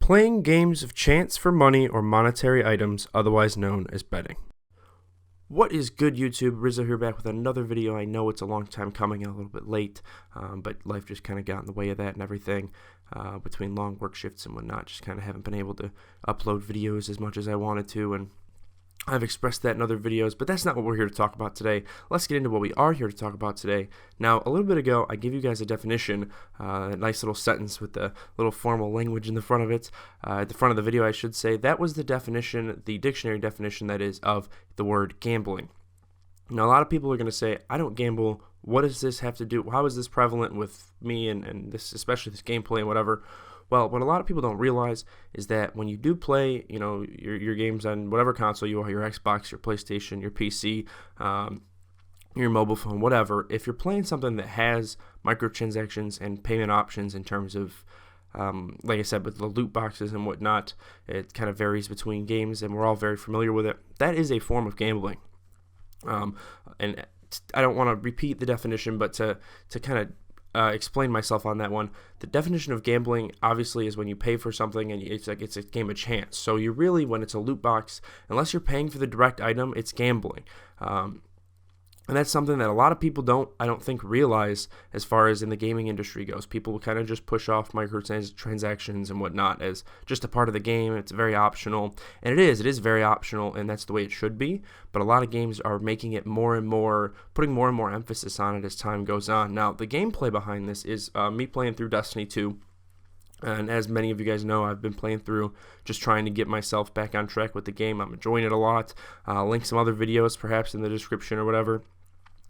Playing games of chance for money or monetary items, otherwise known as betting. What is good, YouTube? Rizzo here, back with another video. I know it's a long time coming and a little bit late, but life just kind of got in the way of that and everything. Between long work shifts and whatnot, just kind of haven't been able to upload videos as much as I wanted to, and I've expressed that in other videos, but that's not what we're here to talk about today. Let's get into what we are here to talk about today. Now, a little bit ago, I gave you guys a definition, a nice little sentence with the little formal language in the front of it, at the front of the video, I should say. That was the definition, the dictionary definition, that is, of the word gambling. Now, a lot of people are going to say, I don't gamble. What does this have to do? How is this prevalent with me and this, especially this gameplay and whatever? Well, what a lot of people don't realize is that when you do play, your games on whatever console you are, your Xbox, your PlayStation, your PC, your mobile phone, whatever, if you're playing something that has microtransactions and payment options in terms of, like I said, with the loot boxes and whatnot, it kind of varies between games, and we're all very familiar with it. That is a form of gambling. And I don't want to repeat the definition, but to kind of explain myself on that one. The definition of gambling obviously is when you pay for something and it's a game of chance. So you really, when it's a loot box, unless you're paying for the direct item, it's gambling. And that's something that a lot of people I don't think realize as far as in the gaming industry goes. People kind of just push off microtransactions and whatnot as just a part of the game. It's very optional, and it is very optional, and that's the way it should be. But a lot of games are making it more and more, putting more and more emphasis on it as time goes on. Now, the gameplay behind this is me playing through Destiny 2. And as many of you guys know, I've been playing through, just trying to get myself back on track with the game. I'm enjoying it a lot. I'll link some other videos perhaps in the description or whatever,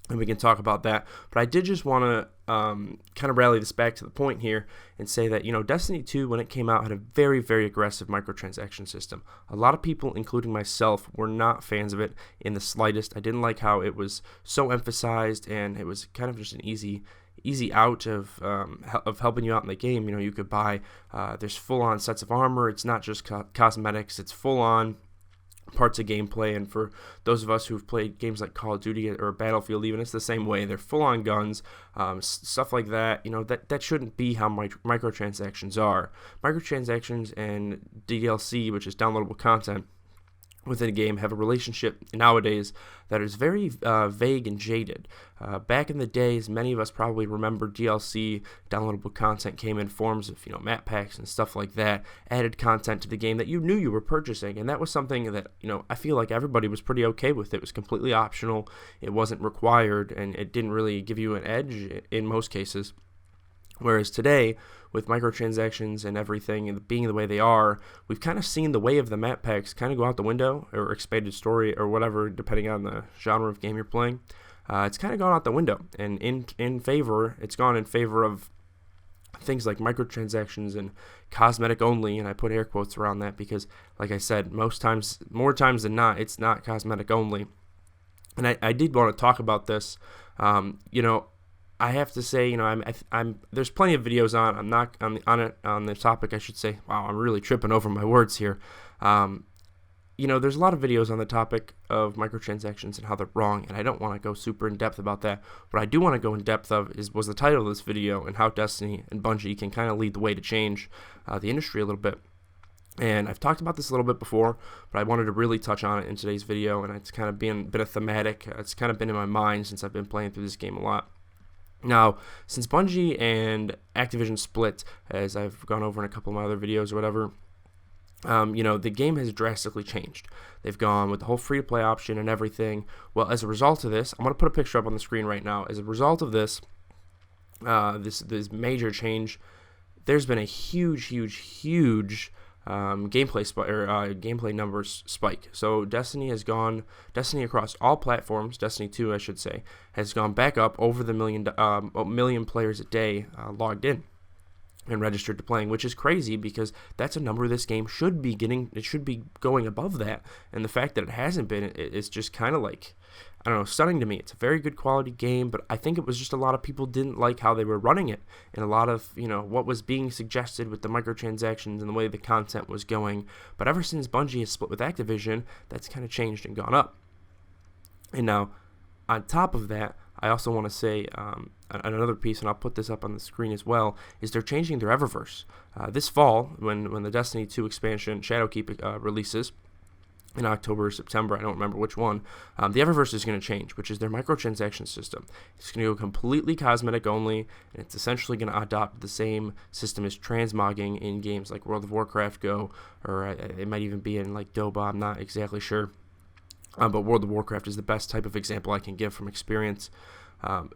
and we can talk about that. But I did just want to kind of rally this back to the point here and say that, Destiny 2, when it came out, had a very, very aggressive microtransaction system. A lot of people, including myself, were not fans of it in the slightest. I didn't like how it was so emphasized, and it was kind of just an easy out of helping you out in the game. You could buy, there's full-on sets of armor. It's not just cosmetics. It's full-on parts of gameplay, and for those of us who've played games like Call of Duty or Battlefield even, it's the same way. They're full-on guns, stuff like that. That shouldn't be how microtransactions are. Microtransactions and DLC, which is downloadable content within a game, have a relationship nowadays that is very vague and jaded. Back in the days, many of us probably remember DLC, downloadable content, came in forms of map packs and stuff like that, added content to the game that you knew you were purchasing, and that was something that I feel like everybody was pretty okay with. It was completely optional, it wasn't required, and it didn't really give you an edge in most cases. Whereas today, with microtransactions and everything and being the way they are, we've kind of seen the way of the map packs kind of go out the window, or expanded story, or whatever, depending on the genre of game you're playing. It's kind of gone out the window, and it's gone in favor of things like microtransactions and cosmetic only, and I put air quotes around that because, like I said, more times than not, it's not cosmetic only. And I did want to talk about this. I have to say, I'm there's plenty of videos on. I'm not on the topic, I should say. Wow, I'm really tripping over my words here. There's a lot of videos on the topic of microtransactions and how they're wrong, and I don't want to go super in depth about that. What I do want to go in depth of was the title of this video, and how Destiny and Bungie can kind of lead the way to change the industry a little bit. And I've talked about this a little bit before, but I wanted to really touch on it in today's video, and it's kind of been a bit of thematic. It's kind of been in my mind since I've been playing through this game a lot. Now, since Bungie and Activision split, as I've gone over in a couple of my other videos or whatever, the game has drastically changed. They've gone with the whole free-to-play option and everything. Well, as a result of this, I'm going to put a picture up on the screen right now. As a result of this, this major change, there's been a huge gameplay numbers spike. So Destiny across all platforms, Destiny 2 I should say, has gone back up over the million players a day logged in and registered to playing, which is crazy because that's a number this game should be getting. It should be going above that, and the fact that it hasn't been, it's just kind of like, I don't know, stunning to me. It's a very good quality game, but I think it was just a lot of people didn't like how they were running it, and a lot of what was being suggested with the microtransactions and the way the content was going. But ever since Bungie has split with Activision, that's kind of changed and gone up. And now On top of that, I also want to say another piece, and I'll put this up on the screen as well, is they're changing their Eververse. This fall, when the Destiny 2 expansion Shadowkeep releases in October or September, I don't remember which one, the Eververse is going to change, which is their microtransaction system. It's going to go completely cosmetic only, and it's essentially going to adopt the same system as transmogging in games like World of Warcraft Go, or it might even be in like Dota, I'm not exactly sure. But World of Warcraft is the best type of example I can give from experience.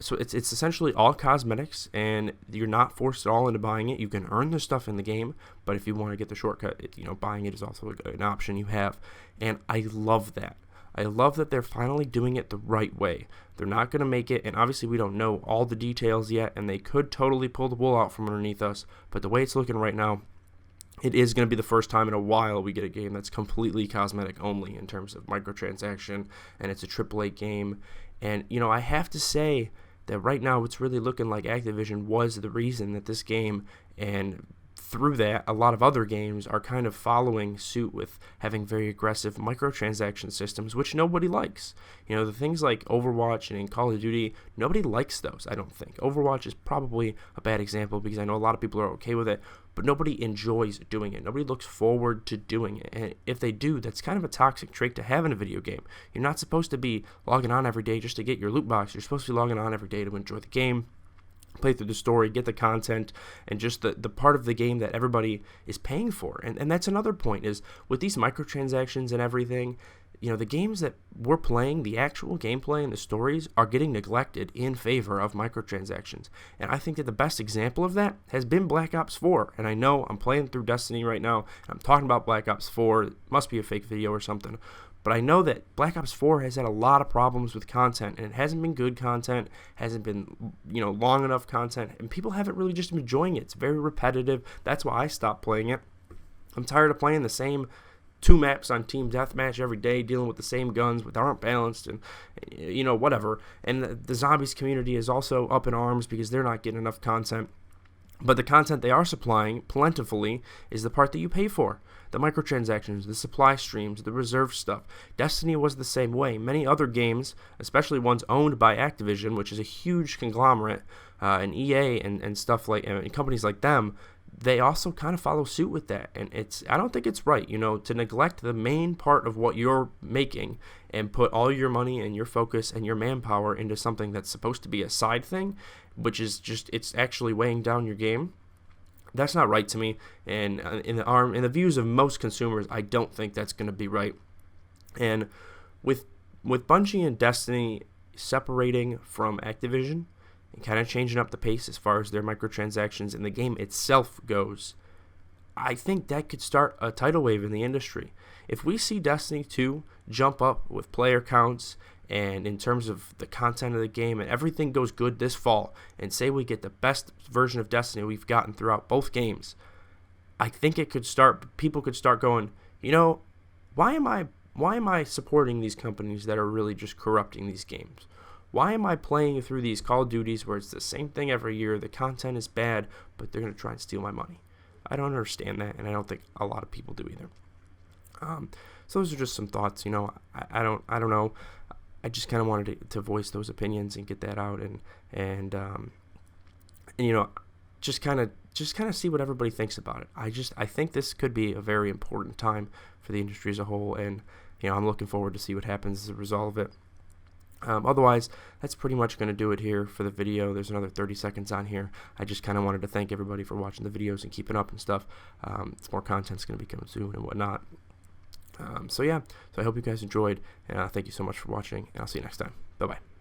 So it's essentially all cosmetics, and you're not forced at all into buying it. You can earn the stuff in the game, but if you want to get the shortcut, buying it is also an option you have. And I love that. I love that they're finally doing it the right way. They're not going to make it, and obviously we don't know all the details yet, and they could totally pull the wool out from underneath us, but the way it's looking right now, it is going to be the first time in a while we get a game that's completely cosmetic only in terms of microtransaction, and it's a AAA game. And, I have to say that right now it's really looking like Activision was the reason that this game, and through that, a lot of other games are kind of following suit with having very aggressive microtransaction systems, which nobody likes. The things like Overwatch and in Call of Duty, nobody likes those, I don't think. Overwatch is probably a bad example because I know a lot of people are okay with it, but nobody enjoys doing it. Nobody looks forward to doing it. And if they do, that's kind of a toxic trait to have in a video game. You're not supposed to be logging on every day just to get your loot box. You're supposed to be logging on every day to enjoy the game, play through the story, get the content, and just the part of the game that everybody is paying for. And that's another point, is with these microtransactions and everything, the games that we're playing, the actual gameplay and the stories are getting neglected in favor of microtransactions. And I think that the best example of that has been Black Ops 4. And I know I'm playing through Destiny right now, and I'm talking about Black Ops 4. It must be a fake video or something. But I know that Black Ops 4 has had a lot of problems with content, and it hasn't been good content, hasn't been, long enough content, and people haven't really just been enjoying it. It's very repetitive. That's why I stopped playing it. I'm tired of playing the same 2 maps on Team Deathmatch every day, dealing with the same guns that aren't balanced, and whatever. And the zombies community is also up in arms because they're not getting enough content. But the content they are supplying plentifully is the part that you pay for. The microtransactions, the supply streams, the reserve stuff. Destiny was the same way. Many other games, especially ones owned by Activision, which is a huge conglomerate, and EA and stuff like, and companies like them, they also kind of follow suit with that. And I don't think it's right, to neglect the main part of what you're making and put all your money and your focus and your manpower into something that's supposed to be a side thing, which is just, it's actually weighing down your game. That's not right to me, and in the views of most consumers, I don't think that's going to be right. And with Bungie and Destiny separating from Activision and kind of changing up the pace as far as their microtransactions and the game itself goes, I think that could start a tidal wave in the industry. If we see Destiny 2 jump up with player counts and in terms of the content of the game, and everything goes good this fall, and say we get the best version of Destiny we've gotten throughout both games, I think people could start going, why am I supporting these companies that are really just corrupting these games? Why am I playing through these Call of Duties where it's the same thing every year, the content is bad, but they're going to try and steal my money? I don't understand that, and I don't think a lot of people do either. So those are just some thoughts. I don't know. I just kind of wanted to voice those opinions and get that out, and just kind of see what everybody thinks about it. I think this could be a very important time for the industry as a whole, and I'm looking forward to see what happens as a result of it. Otherwise, that's pretty much going to do it here for the video. There's another 30 seconds on here. I just kind of wanted to thank everybody for watching the videos and keeping up and stuff. More content's going to be coming soon and whatnot. So I hope you guys enjoyed, and thank you so much for watching, and I'll see you next time. Bye-bye.